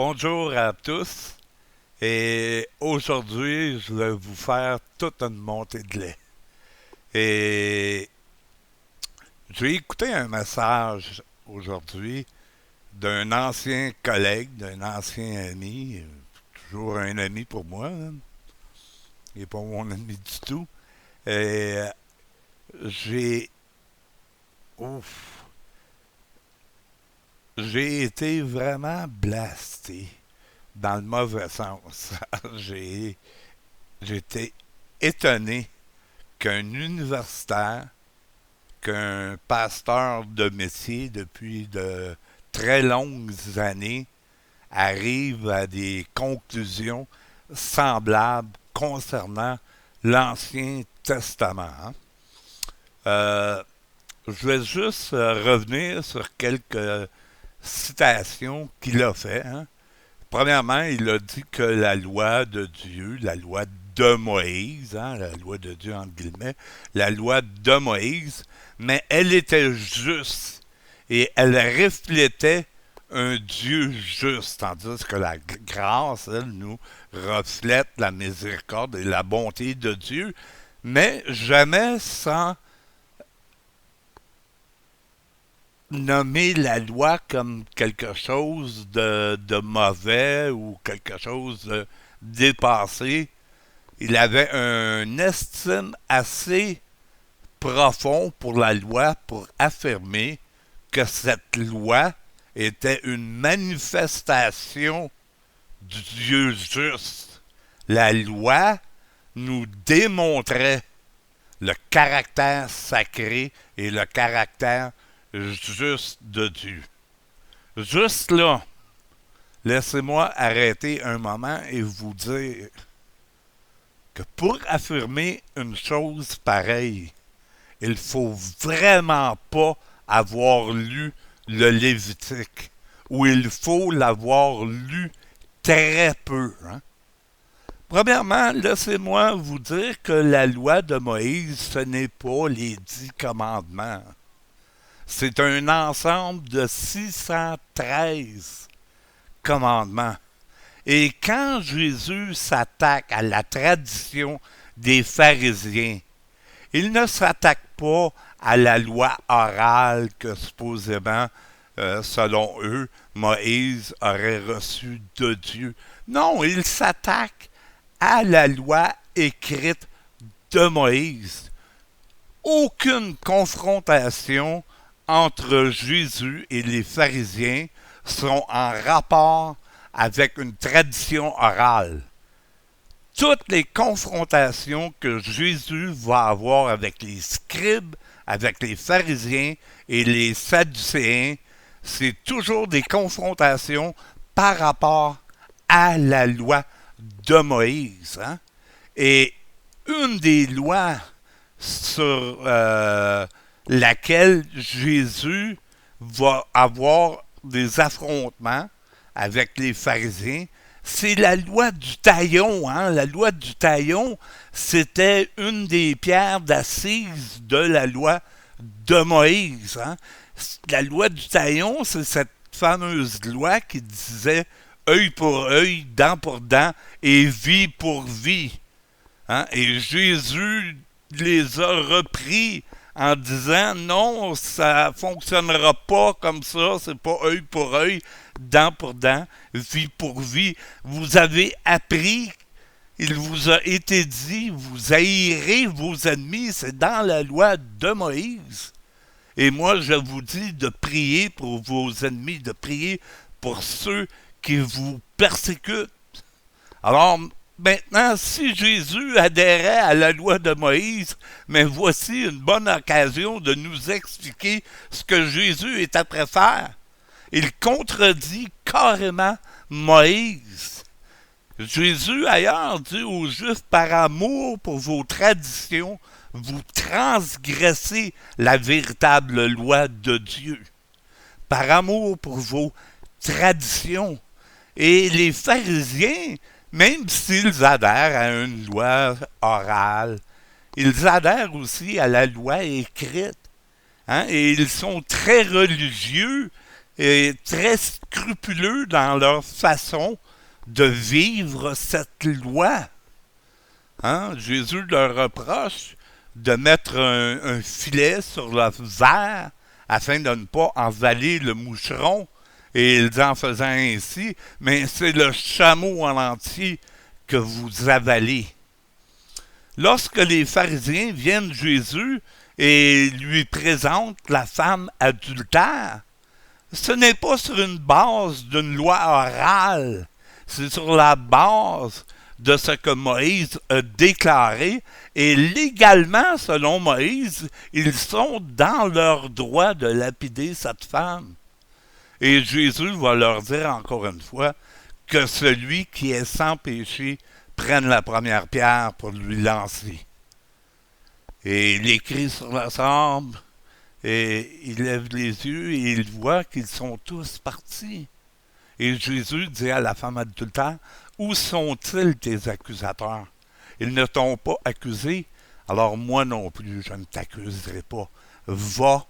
Bonjour à tous et aujourd'hui je vais vous faire toute une montée de lait. Et j'ai écouté un message aujourd'hui d'un ancien collègue, d'un ancien ami, toujours un ami pour moi, là. Il n'est pas mon ami du tout. Et j'ai, ouf, j'ai été vraiment blasté dans le mauvais sens. j'ai J'étais étonné qu'un universitaire, qu'un pasteur de métier depuis de très longues années arrive à des conclusions semblables concernant l'Ancien Testament. Hein. Euh, je vais juste revenir sur quelques citations qu'il a fait. Hein. Premièrement, il a dit que la loi de Dieu, la loi de Moïse, hein, la loi de Dieu entre guillemets, la loi de Moïse, mais elle était juste et elle reflétait un Dieu juste, tandis que la grâce, elle, nous reflète la miséricorde et la bonté de Dieu, mais jamais sans nommer la loi comme quelque chose de mauvais ou quelque chose de dépassé. Il avait un estime assez profond pour la loi pour affirmer que cette loi était une manifestation du Dieu juste. La loi nous démontrait le caractère sacré et le caractère juste de Dieu. Juste là, laissez-moi arrêter un moment et vous dire que pour affirmer une chose pareille, il faut vraiment pas avoir lu le Lévitique, ou il faut l'avoir lu très peu. Hein? Premièrement, laissez-moi vous dire que la loi de Moïse, ce n'est pas les 10 commandements. C'est un ensemble de 613 commandements. Et quand Jésus s'attaque à la tradition des pharisiens, il ne s'attaque pas à la loi orale que supposément, selon eux, Moïse aurait reçue de Dieu. Non, il s'attaque à la loi écrite de Moïse. Aucune confrontation entre Jésus et les pharisiens sont en rapport avec une tradition orale. Toutes les confrontations que Jésus va avoir avec les scribes, avec les pharisiens et les sadducéens, c'est toujours des confrontations par rapport à la loi de Moïse. Hein? Et une des lois sur laquelle Jésus va avoir des affrontements avec les pharisiens, c'est la loi du talion. Hein? La loi du talion, c'était une des pierres d'assises de la loi de Moïse. Hein? La loi du talion, c'est cette fameuse loi qui disait œil pour œil, dent pour dent et vie pour vie. Hein? Et Jésus les a repris en disant non, ça ne fonctionnera pas comme ça, c'est pas œil pour œil, dent pour dent, vie pour vie. Vous avez appris, il vous a été dit, vous haïrez vos ennemis, c'est dans la loi de Moïse. Et moi, je vous dis de prier pour vos ennemis, de prier pour ceux qui vous persécutent. Alors, maintenant, si Jésus adhérait à la loi de Moïse, mais voici une bonne occasion de nous expliquer ce que Jésus est après faire. Il contredit carrément Moïse. Jésus, ailleurs, dit aux Juifs, par amour pour vos traditions, vous transgressez la véritable loi de Dieu. Par amour pour vos traditions. Et les pharisiens, même s'ils adhèrent à une loi orale, ils adhèrent aussi à la loi écrite. Hein? Et ils sont très religieux, et très scrupuleux dans leur façon de vivre cette loi. Hein? Jésus leur reproche de mettre un filet sur le verre afin de ne pas avaler le moucheron. Et ils en faisant ainsi, mais c'est le chameau en entier que vous avalez. Lorsque les pharisiens viennent Jésus et lui présentent la femme adultère, ce n'est pas sur une base d'une loi orale, c'est sur la base de ce que Moïse a déclaré, et légalement, selon Moïse, ils sont dans leur droit de lapider cette femme. Et Jésus va leur dire encore une fois que celui qui est sans péché prenne la première pierre pour lui lancer. Et il écrit sur la sable, et il lève les yeux et il voit qu'ils sont tous partis. Et Jésus dit à la femme adultère, « Où sont-ils tes accusateurs? Ils ne t'ont pas accusé, alors moi non plus, je ne t'accuserai pas. Va,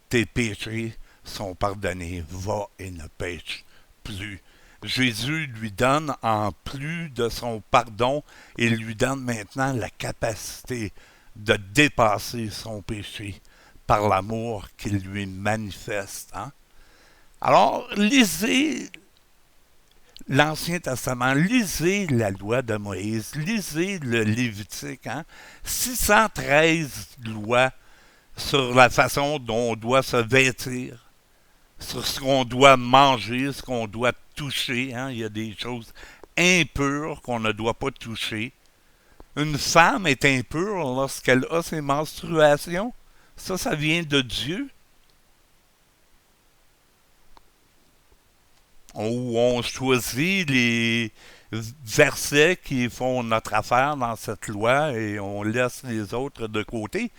tes péchés sont pardonnés. Va et ne pêche plus. » Jésus lui donne, en plus de son pardon, il lui donne maintenant la capacité de dépasser son péché par l'amour qu'il lui manifeste. Hein? Alors, lisez l'Ancien Testament, lisez la loi de Moïse, lisez le Lévitique, hein? 613 lois sur la façon dont on doit se vêtir, sur ce qu'on doit manger, ce qu'on doit toucher. Hein? Il y a des choses impures qu'on ne doit pas toucher. Une femme est impure lorsqu'elle a ses menstruations. Ça vient de Dieu. Où on choisit les versets qui font notre affaire dans cette loi et on laisse les autres de côté.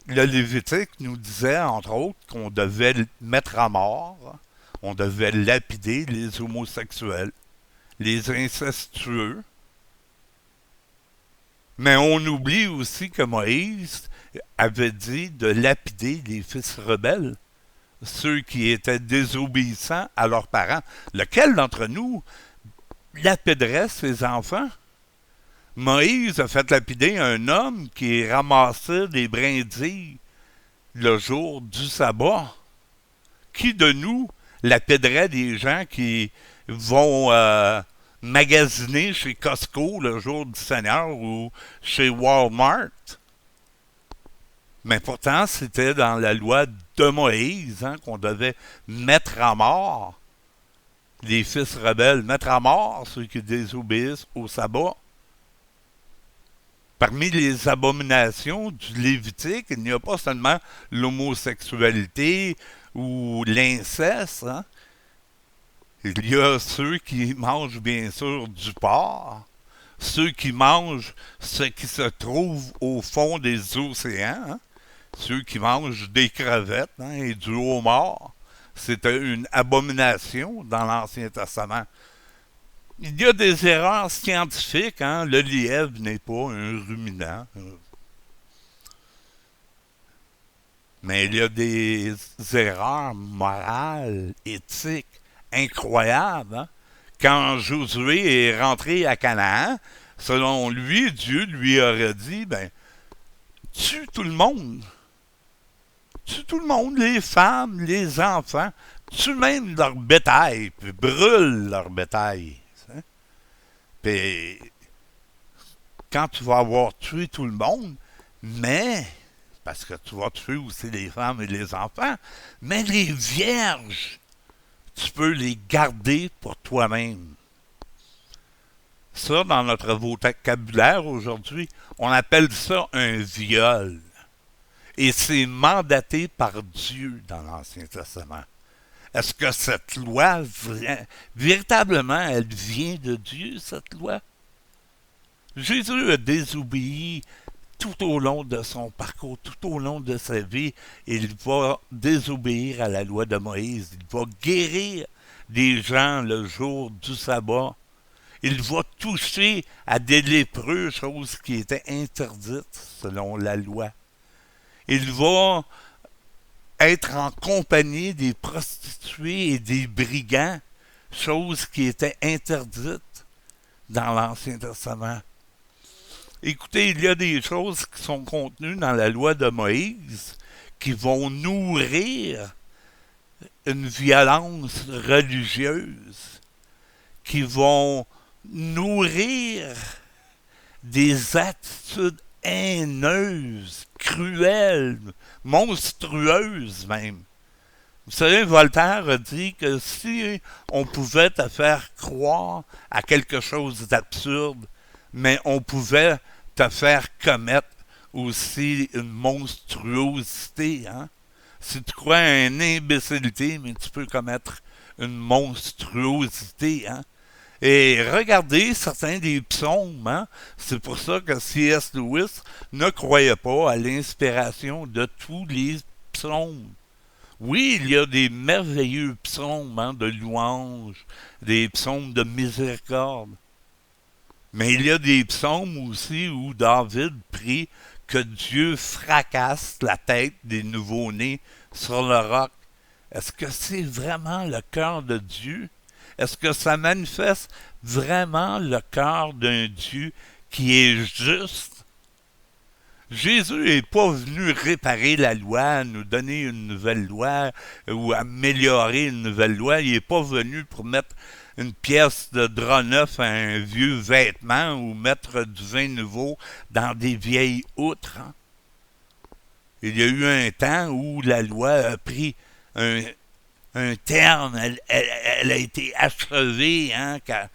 Le Lévitique nous disait, entre autres, qu'on devait mettre à mort, on devait lapider les homosexuels, les incestueux. Mais on oublie aussi que Moïse avait dit de lapider les fils rebelles, ceux qui étaient désobéissants à leurs parents. Lequel d'entre nous lapiderait ses enfants? Moïse a fait lapider un homme qui ramassait des brindilles le jour du sabbat. Qui de nous lapiderait des gens qui vont magasiner chez Costco le jour du Seigneur ou chez Walmart? Mais pourtant, c'était dans la loi de Moïse qu'on devait mettre à mort les fils rebelles, mettre à mort ceux qui désobéissent au sabbat. Parmi les abominations du Lévitique, il n'y a pas seulement l'homosexualité ou l'inceste. Hein? Il y a ceux qui mangent bien sûr du porc, ceux qui mangent ce qui se trouve au fond des océans, hein? Ceux qui mangent des crevettes et du homard. C'était une abomination dans l'Ancien Testament. Il y a des erreurs scientifiques. Hein? Le lièvre n'est pas un ruminant. Mais il y a des erreurs morales, éthiques, incroyables. Hein? Quand Josué est rentré à Canaan, selon lui, Dieu lui aurait dit, tue tout le monde. Tue tout le monde, les femmes, les enfants, tue même leur bétail, puis brûle leur bétail. Puis, quand tu vas avoir tué tout le monde, mais, parce que tu vas tuer aussi les femmes et les enfants, mais les vierges, tu peux les garder pour toi-même. Ça, dans notre vocabulaire aujourd'hui, on appelle ça un viol. Et c'est mandaté par Dieu dans l'Ancien Testament. Est-ce que cette loi, véritablement, elle vient de Dieu, cette loi? Jésus a désobéi tout au long de son parcours, tout au long de sa vie. Il va désobéir à la loi de Moïse. Il va guérir des gens le jour du sabbat. Il va toucher à des lépreux, chose qui était interdite selon la loi. Il va être en compagnie des prostituées et des brigands, chose qui était interdite dans l'Ancien Testament. Écoutez, il y a des choses qui sont contenues dans la loi de Moïse qui vont nourrir une violence religieuse, qui vont nourrir des attitudes haineuses, cruelles, monstrueuses même. Vous savez, Voltaire a dit que si on pouvait te faire croire à quelque chose d'absurde, mais on pouvait te faire commettre aussi une monstruosité, hein? Si tu crois à une imbécilité, mais tu peux commettre une monstruosité, hein? Et regardez certains des psaumes, hein? C'est pour ça que C.S. Lewis ne croyait pas à l'inspiration de tous les psaumes. Oui, il y a des merveilleux psaumes, hein, de louange, des psaumes de miséricorde. Mais il y a des psaumes aussi où David prie que Dieu fracasse la tête des nouveau-nés sur le roc. Est-ce que c'est vraiment le cœur de Dieu? Est-ce que ça manifeste vraiment le cœur d'un Dieu qui est juste? Jésus n'est pas venu réparer la loi, nous donner une nouvelle loi ou améliorer une nouvelle loi. Il n'est pas venu pour mettre une pièce de drap neuf à un vieux vêtement ou mettre du vin nouveau dans des vieilles outres, hein? Il y a eu un temps où la loi a pris un terme, elle a été achevée, hein, car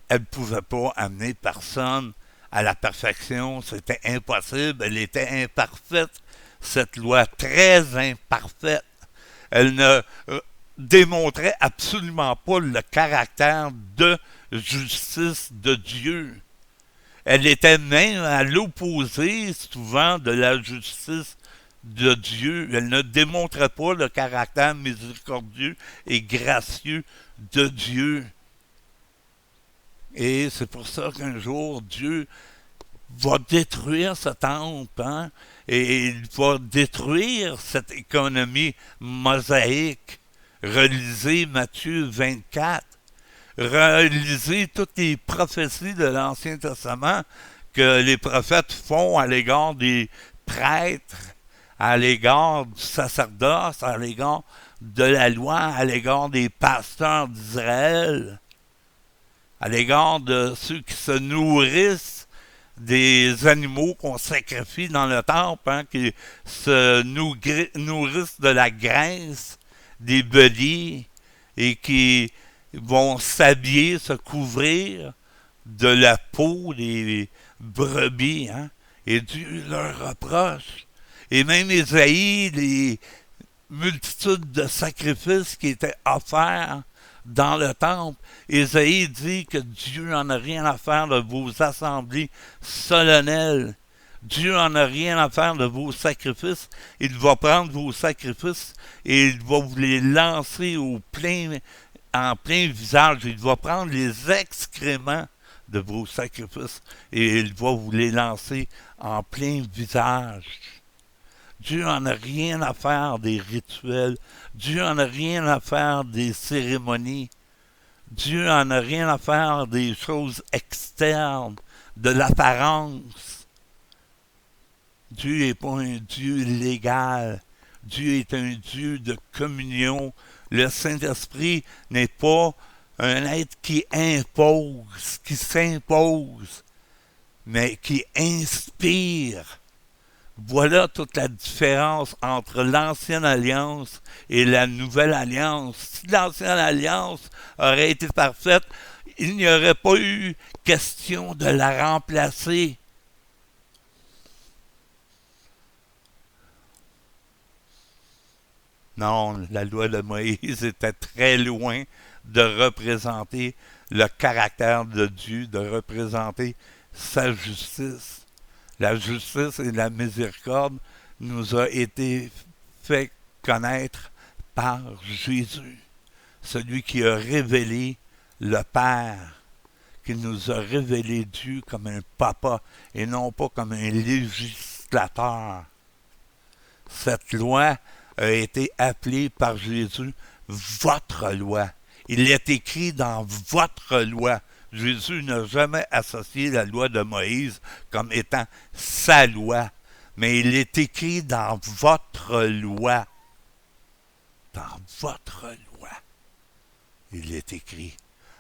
elle ne pouvait pas amener personne à la perfection. C'était impossible, elle était imparfaite, cette loi très imparfaite. Elle ne démontrait absolument pas le caractère de justice de Dieu. Elle était même à l'opposé souvent de la justice de Dieu. Elle ne démontrait pas le caractère miséricordieux et gracieux de Dieu. Et c'est pour ça qu'un jour, Dieu va détruire ce temple, hein, et il va détruire cette économie mosaïque. Relisez Matthieu 24. Relisez toutes les prophéties de l'Ancien Testament que les prophètes font à l'égard des prêtres, à l'égard du sacerdoce, à l'égard de la loi, à l'égard des pasteurs d'Israël, à l'égard de ceux qui se nourrissent des animaux qu'on sacrifie dans le temple, hein, qui se nourrissent de la graisse des béliers et qui vont s'habiller, se couvrir de la peau des brebis, hein, et Dieu leur reproche. Et même Ésaïe, les multitudes de sacrifices qui étaient offerts dans le temple, Ésaïe dit que Dieu n'en a rien à faire de vos assemblées solennelles. Dieu n'en a rien à faire de vos sacrifices. Il va prendre vos sacrifices et il va vous les lancer en plein visage. Il va prendre les excréments de vos sacrifices et il va vous les lancer en plein visage. Dieu n'en a rien à faire des rituels. Dieu n'en a rien à faire des cérémonies. Dieu n'en a rien à faire des choses externes, de l'apparence. Dieu n'est pas un Dieu légal. Dieu est un Dieu de communion. Le Saint-Esprit n'est pas un être qui impose, qui s'impose, mais qui inspire. Voilà toute la différence entre l'ancienne alliance et la nouvelle alliance. Si l'ancienne alliance aurait été parfaite, il n'y aurait pas eu question de la remplacer. Non, la loi de Moïse était très loin de représenter le caractère de Dieu, de représenter sa justice. La justice et la miséricorde nous a été fait connaître par Jésus, celui qui a révélé le Père, qui nous a révélé Dieu comme un papa et non pas comme un législateur. Cette loi a été appelé par Jésus votre loi. Il est écrit dans votre loi. Jésus n'a jamais associé la loi de Moïse comme étant sa loi, mais il est écrit dans votre loi. Dans votre loi, il est écrit.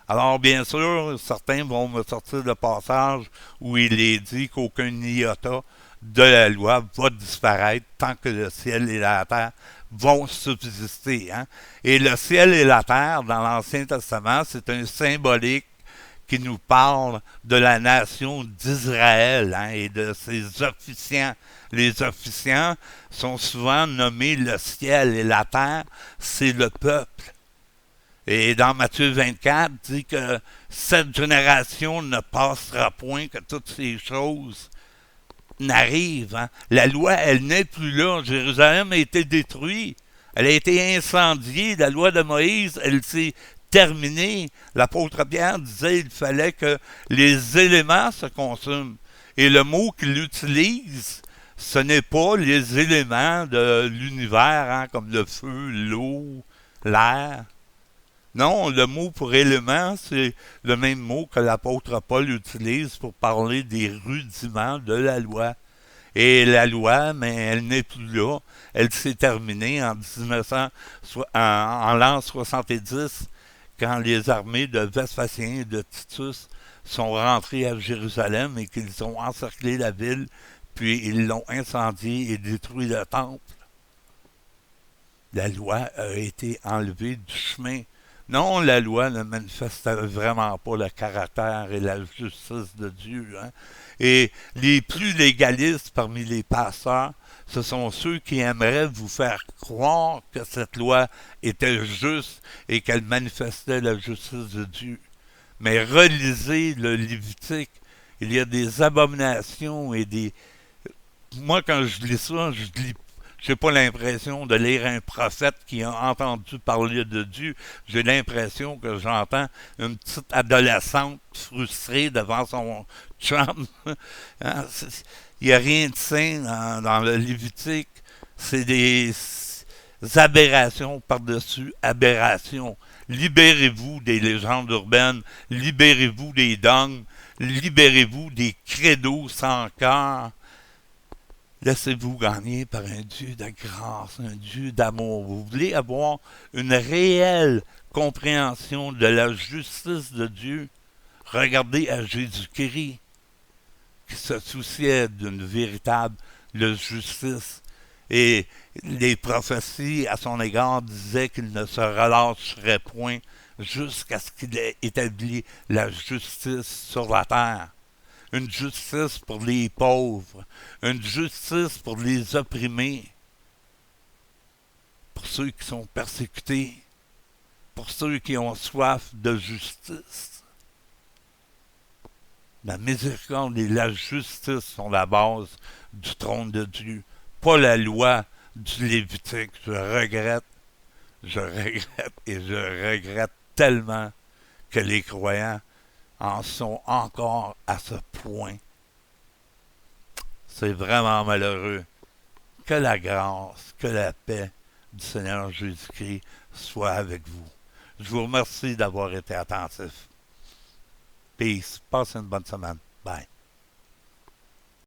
Alors, bien sûr, certains vont me sortir le passage où il est dit qu'aucun iota de la loi va disparaître tant que le ciel et la terre vont subsister. Hein? Et le ciel et la terre, dans l'Ancien Testament, c'est un symbolique qui nous parle de la nation d'Israël hein, et de ses officiants. Les officiants sont souvent nommés le ciel et la terre, c'est le peuple. Et dans Matthieu 24, dit que cette génération ne passera point que toutes ces choses n'arrivent. Hein. La loi, elle n'est plus là. Jérusalem a été détruite. Elle a été incendiée. La loi de Moïse, elle s'est terminée. L'apôtre Pierre disait qu'il fallait que les éléments se consument. Et le mot qu'il utilise, ce n'est pas les éléments de l'univers, hein, comme le feu, l'eau, l'air. Non, le mot pour élément, c'est le même mot que l'apôtre Paul utilise pour parler des rudiments de la loi. Et la loi, mais elle n'est plus là. Elle s'est terminée en 1900, en l'an 70, quand les armées de Vespasien et de Titus sont rentrées à Jérusalem et qu'ils ont encerclé la ville, puis ils l'ont incendiée et détruit le temple. La loi a été enlevée du chemin. Non, la loi ne manifeste vraiment pas le caractère et la justice de Dieu. Hein. Et les plus légalistes parmi les pasteurs, ce sont ceux qui aimeraient vous faire croire que cette loi était juste et qu'elle manifestait la justice de Dieu. Mais relisez le Lévitique, il y a des abominations et des... Moi, quand je lis ça, je lis j'ai pas l'impression de lire un prophète qui a entendu parler de Dieu. J'ai l'impression que j'entends une petite adolescente frustrée devant son chum. Hein? Il n'y a rien de sain dans le Lévitique. C'est des aberrations par-dessus aberrations. Libérez-vous des légendes urbaines. Libérez-vous des dogmes. Libérez-vous des credos sans cœur. Laissez-vous gagner par un Dieu de grâce, un Dieu d'amour. Vous voulez avoir une réelle compréhension de la justice de Dieu? Regardez à Jésus-Christ, qui se souciait d'une véritable justice. Et les prophéties à son égard disaient qu'il ne se relâcherait point jusqu'à ce qu'il ait établi la justice sur la terre. Une justice pour les pauvres, une justice pour les opprimés, pour ceux qui sont persécutés, pour ceux qui ont soif de justice. La miséricorde et la justice sont la base du trône de Dieu, pas la loi du Lévitique. Je regrette et je regrette tellement que les croyants en sont encore à ce point. C'est vraiment malheureux. Que la grâce, que la paix du Seigneur Jésus-Christ soit avec vous. Je vous remercie d'avoir été attentif. Peace. Passez une bonne semaine. Bye.